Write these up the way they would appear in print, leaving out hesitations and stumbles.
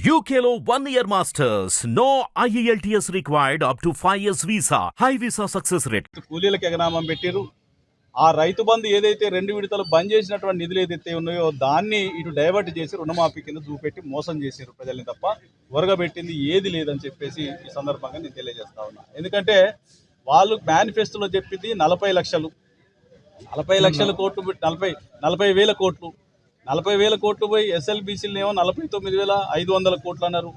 UKLO 1 year masters. No IELTS required up to 5 years visa. High visa success rate. కూలీలకు ఎగనామం పెట్టారు. ఆ రైతు బంధు ఏదైతే 2 విడతలు బంద్ చేసినటువంటి నిధులు ఏదైతే ఉన్నాయో దాన్ని ఇటు డైవర్ట్ చేసి రుణమాఫీ కింద చూపెట్టి మోసం చేశారు ప్రజల్ని తప్ప ఒరగబెట్టింది ఏది లేదని చెప్పేసి ఈ సందర్భంగా నేను తెలియజేస్తా ఉన్నా. ఎందుకంటే వాళ్ళు మేనిఫెస్టోలో చెప్పింది 40 లక్షలు 40 కోట్లు 40,000 కోట్లు 40,000 కోట్లు పోయి ఎస్ఎల్బీసీలు ఏమో 49,500 కోట్లు అన్నారు.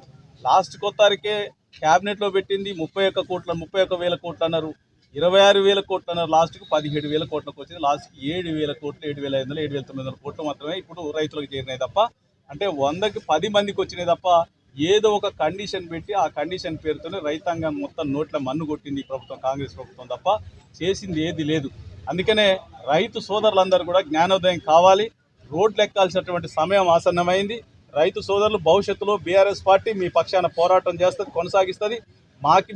లాస్ట్ కొత్తారికే క్యాబినెట్లో పెట్టింది 31,000 కోట్లు అన్నారు. 26,000 కోట్లు అన్నారు. లాస్ట్కి 17,000 కోట్లకు వచ్చింది. లాస్ట్కి 7,000 కోట్లు 7,500 7,900 కోట్లు మాత్రమే ఇప్పుడు రైతులకు చేరినాయి తప్ప, అంటే 100కి 10 మందికి వచ్చినాయి తప్ప ఏదో ఒక కండిషన్ పెట్టి ఆ కండిషన్ పేరుతోనే రైతాంగం మొత్తం నోట్ల మన్ను కొట్టింది ఈ ప్రభుత్వం, కాంగ్రెస్ ప్రభుత్వం తప్ప చేసింది ఏది లేదు. అందుకనే రైతు సోదరులందరూ కూడా జ్ఞానోదయం కావాలి. రోడ్లు ఎక్కాల్సినటువంటి సమయం ఆసన్నమైంది. రైతు సోదరులు భవిష్యత్తులో బీఆర్ఎస్ పార్టీ మీ పక్షాన పోరాటం చేస్తుంది, కొనసాగిస్తుంది.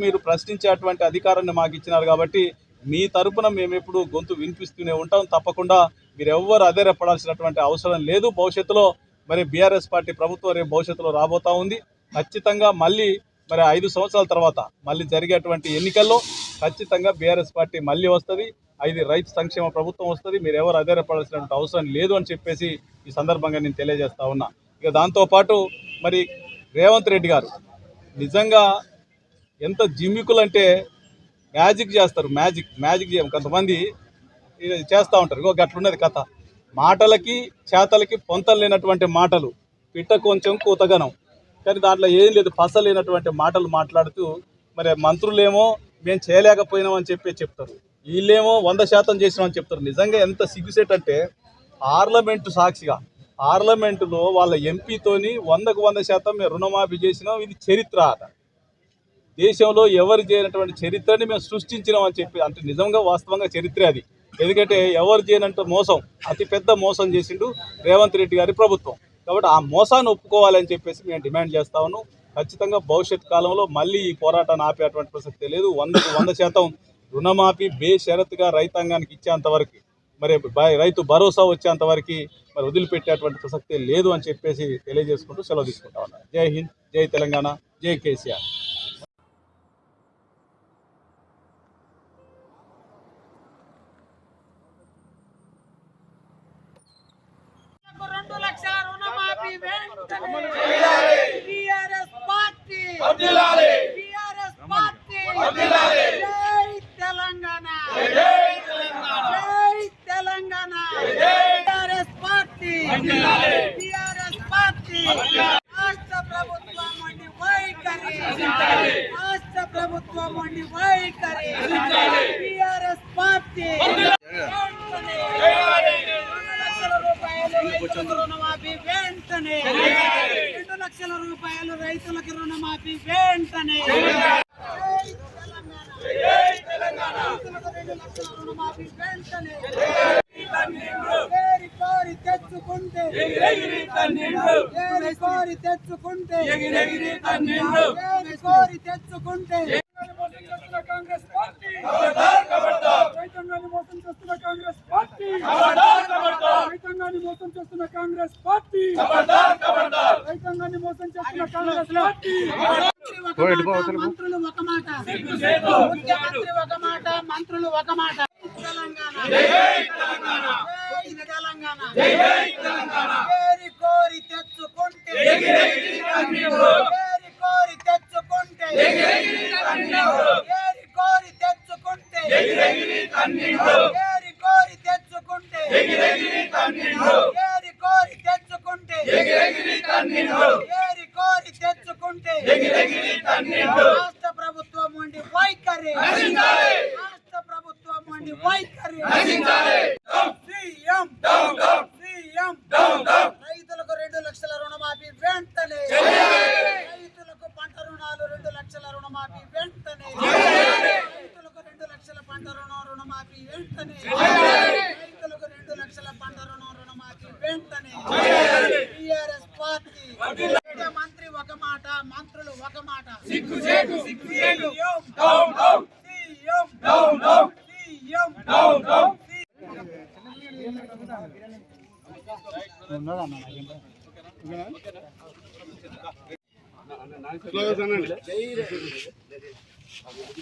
మీరు ప్రశ్నించేటువంటి అధికారాన్ని మాకు ఇచ్చినారు కాబట్టి మీ తరపున మేము ఎప్పుడు గొంతు వినిపిస్తూనే ఉంటాం. తప్పకుండా మీరు ఎవ్వరు అధైర్యపడాల్సినటువంటి అవసరం లేదు. భవిష్యత్తులో మరి బీఆర్ఎస్ పార్టీ ప్రభుత్వం రేపు భవిష్యత్తులో రాబోతూ ఉంది. ఖచ్చితంగా మళ్ళీ 5 సంవత్సరాల తర్వాత మళ్ళీ జరిగేటువంటి ఎన్నికల్లో ఖచ్చితంగా బీఆర్ఎస్ పార్టీ మళ్ళీ వస్తుంది. ఇది రైతు సంక్షేమ ప్రభుత్వం వస్తుంది. మీరు ఎవరు అధైర్యపడాల్సినటువంటి అవసరం లేదు అని చెప్పేసి ఈ సందర్భంగా నేను తెలియజేస్తా ఉన్నా. ఇక దాంతోపాటు మరి రేవంత్ రెడ్డి గారు నిజంగా ఎంత జిమ్మికులంటే మ్యాజిక్ చేస్తారు. మ్యాజిక్ కొంతమంది చేస్తూ ఉంటారు. ఇంకో గట్లున్నది కథ. మాటలకి చేతలకి పొంతలు లేనటువంటి మాటలు, పిట్ట కొంచెం కూతగనం, కానీ దాంట్లో ఏం లేదు, పసలేనటువంటి మాటలు మాట్లాడుతూ మరి మంత్రులేమో మేము చేయలేకపోయినామని చెప్తారు, వీళ్ళేమో 100% చేసినామని చెప్తారు. నిజంగా ఎంత సిగ్గుసేటంటే పార్లమెంటు సాక్షిగా పార్లమెంటులో వాళ్ళ ఎంపీతోని 100కు 100% మేము రుణమాఫీ చేసినాం, ఇది చరిత్ర అట, దేశంలో ఎవరు చేయనటువంటి చరిత్రని మేము సృష్టించినాం అని చెప్పి, అంటే నిజంగా వాస్తవంగా చరిత్ర అది. ఎందుకంటే ఎవరు చేయనంత మోసం, అతిపెద్ద మోసం చేసిండు రేవంత్ రెడ్డి గారి ప్రభుత్వం. కాబట్టి ఆ మోసాన్ని ఒప్పుకోవాలని చెప్పేసి మేము డిమాండ్ చేస్తా ఉన్నాం. ఖచ్చితంగా భవిష్యత్ కాలంలో మళ్ళీ ఈ పోరాటాన్ని ఆపేటువంటి ప్రసక్తే లేదు. 100కు 100% రుణమాఫీ బేషరతుగా రైతాంగానికి ఇచ్చేంతవరకు, మరి రైతు భరోసా వచ్చేంతవరకు మరి వదిలిపెట్టేటువంటి ప్రసక్తే లేదు అని చెప్పేసి తెలియజేసుకుంటూ సెలవు తీసుకుంటా ఉన్నా. జై హింద్, జై తెలంగాణ, జై కేసీఆర్. రుణమాఫీ వెంటనే 2 లక్షల రూపాయలు రైతులకు రుణమాఫీ వెంటనే. రుణమాఫీ వెంటనే. కోరి తెచ్చుకుంటే కాంగ్రెస్ పార్టీ రైతాంగాన్ని మోసం చేస్తున్న కాంగ్రెస్ పార్టీ రైతాంగాన్ని మోసం చేస్తున్న కాంగ్రెస్ పార్టీ రైతాంగాన్ని మోసం చేస్తున్న కాంగ్రెస్ పార్టీ. మంత్రులు ఒక మాట, ముఖ్యమంత్రి ఒక మాట, మంత్రులు ఒక మాట. తెలంగాణ కోరి తెచ్చుకుంటే రాష్ట్ర ప్రభుత్వం ఉండి వైఖరి, రాష్ట్ర ప్రభుత్వం ఉండి వైఖరి. రైతులకు 2 లక్షల రుణమాఫీ వెంటనే, రైతులకు పంట రుణాలు 2 లక్షల రుణమాఫీ వెంటనే, రైతులకు 2 లక్షల పంట రుణమాఫీ వెంటనే, రైతులకు 2 లక్షల పంట రుణమాఫీ వెంటనే. టీఆర్ఎస్ పార్టీ ముఖ్యమంత్రి ఒక మాట, మంత్రులు ఒక మాట.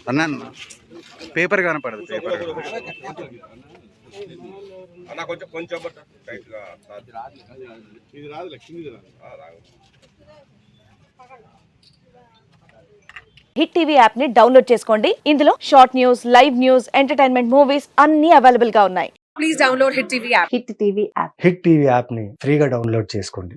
అన్న పేపర్ కనపడదు పేపర్ అన్న కొంచెం కొంచెం టైట్గా ఇది రాదు లక్ష్మీ రాదు. హిట్ టీవీ యాప్ ని డౌన్లోడ్ చేసుకోండి. ఇందులో short news, live news, entertainment movies అన్ని అవైలబుల్ గా ఉన్నాయి. Please download Hit TV app. Hit TV app. Hit TV యాప్ని ఫ్రీగా డౌన్లోడ్ చేసుకోండి.